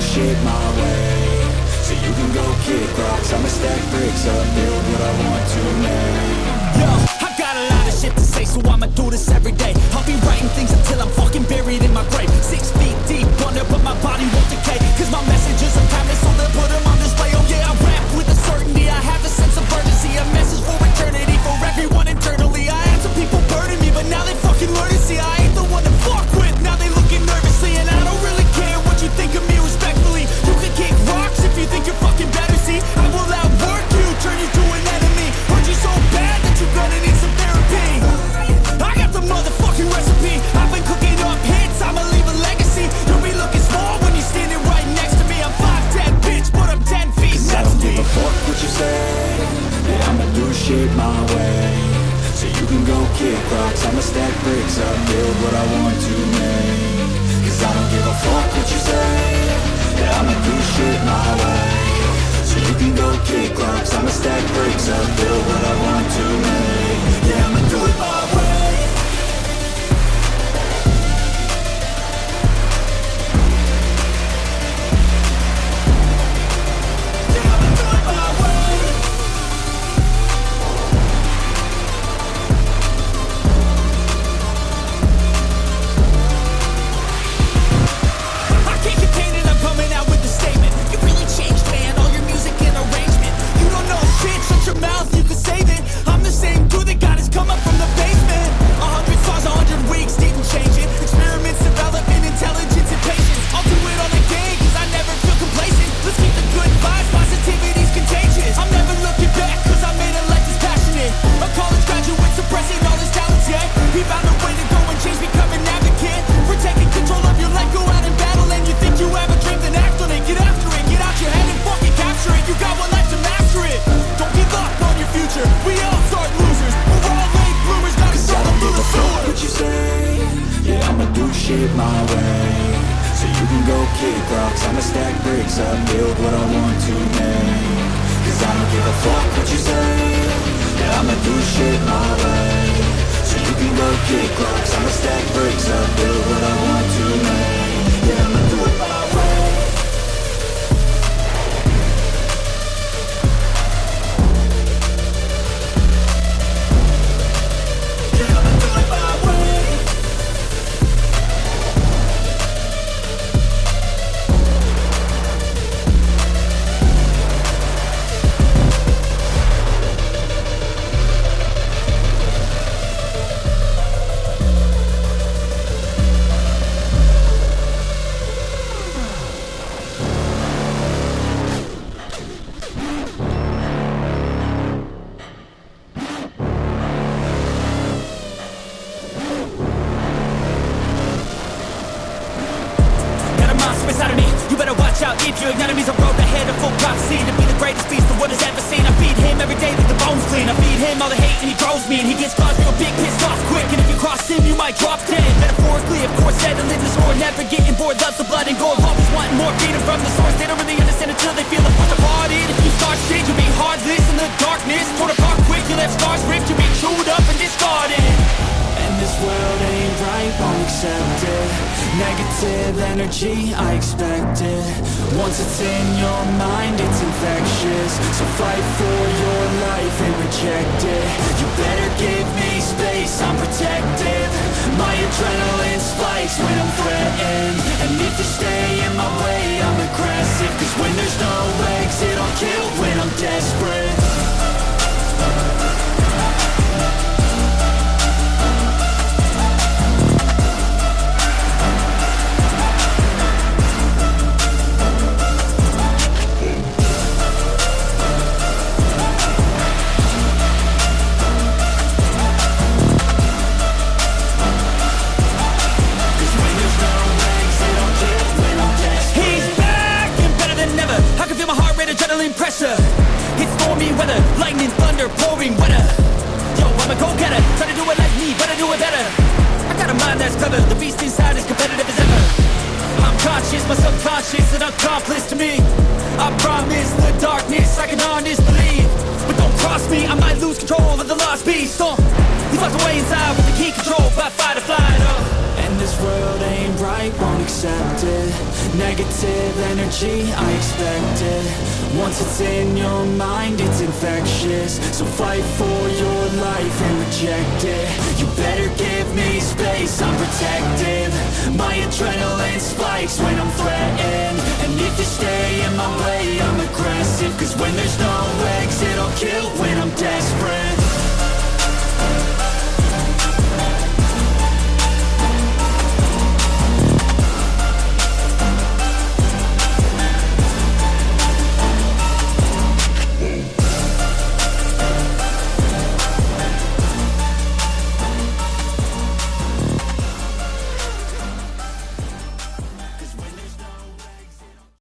shit my way. So you can go kick rocks, I'ma stack bricks up, build what I want to make. Yo, I got a lot of shit to say, so I'ma do this every day. I'll be writing things until I'm fucking buried in my grave. 6 feet deep under, but my body won't decay. Cause my messages are timeless, so they'll put them on display. Oh yeah, I rap with a certainty, I have a sense of urgency. A message for eternity, for everyone internally. I had some people burning me, but now they fucking learn to see I ain't the one to fuck with, now they looking nervously. And I don't really care what you think of me respectfully. You can kick rocks if you think you're fucking better, see. I will outwork you, turn you to an enemy. Hurt you so bad that you're gonna need some therapy. I got the motherfucking recipe. I've been cooking up hits, I'ma leave a legacy. You'll be looking small when you're standing right next to me. I'm 5'10", bitch, but I'm 10 feet Cause I next don't to give me. a fuck what you say. Yeah, I'ma do shit my way. So you can go kick rocks, I'ma stack bricks up, build what I want to make. Cause I don't give a fuck what you say. Yeah, I'ma do shit my way. So you can go kick rocks, I'ma stack bricks up, build what I want to make. Yeah, I'ma do it my way. Yeah, I'ma do it my way. I can't contain it, I'm coming out with a statement. You really changed, man, all your music and arrangement. You don't know shit, shut your mouth, you can save it. I'm the same dude that got his come up from the basement. 100 songs, 100 weeks, didn't change it. Experiments, development, intelligence, and patience. I'll do it on the day, cause I never feel complacent. Let's keep the good vibes, positivity's contagious. I'm never looking back, cause I made a life that's passionate. A college graduate suppressing all his talents, yeah. He found a way to go and change, become an advocate. For taking control of your life, go out and battle. And you think you have a dream, then act on it. Get after it, get out your head and fucking capture it. You got one life to master it. Don't give up on your future, we all start losers. We're all late bloomers, gotta Cause I start don't through give the a fuck sewer. what you say. Yeah, I'ma do shit my way. So you can go kick rocks, I'ma stack bricks up, build what I want to make. Cause I don't give a fuck what you say. Yeah, I'ma do shit my way. So you can go kick rocks, I'ma stack bricks up, build what I want to make. Yeah, I'ma do it my way. Yeah, I'ma do it my way. Got a monster inside of me, you better watch out. If your enemy's a road ahead of full prophecy to be the greatest beast the world has ever seen. I feed him every day like the bones clean. I feed him all the hate and he grows me. And he gets claws real big, pissed off quick. And if you cross him, you might drop dead. Metaphorically, of course, settling the score. Never getting bored, loves the blood and gore. Always wanting more, feeding from the source. They don't really understand until they feel the force apart. If you start shit, you'll be heartless in the darkness. Torn apart quick, you left scars ripped. You'll be chewed up and discarded. And this world ain't right, won't accept it. Negative energy, I expect it. Once it's in your mind, it's infectious. So fight for your life and reject it. You better give me space, I'm protective. My adrenaline spikes when I'm threatened. And if you stay in my way, I'm aggressive. Cause when there's no exit, I'll kill when I'm desperate. Adrenaline pressure, it's stormy weather, lightning, thunder, pouring weather. Yo, I'm a go-getter, try to do it like me, but I do it better. I got a mind that's clever, the beast inside is competitive as ever. I'm conscious, my subconscious, an accomplice to me. I promise the darkness, I can honest believe. But don't cross me, I might lose control of the lost beast. He's locked away inside with the key control by fight or flight. And this world ain't right, won't accept it. Negative energy, I expect it. Once it's in your mind, it's infectious. So fight for your life and reject it. You better give me space, I'm protective. My adrenaline spikes when I'm threatened. And if you stay in my way, I'm aggressive. Cause when there's no exit, I'll kill when I'm desperate.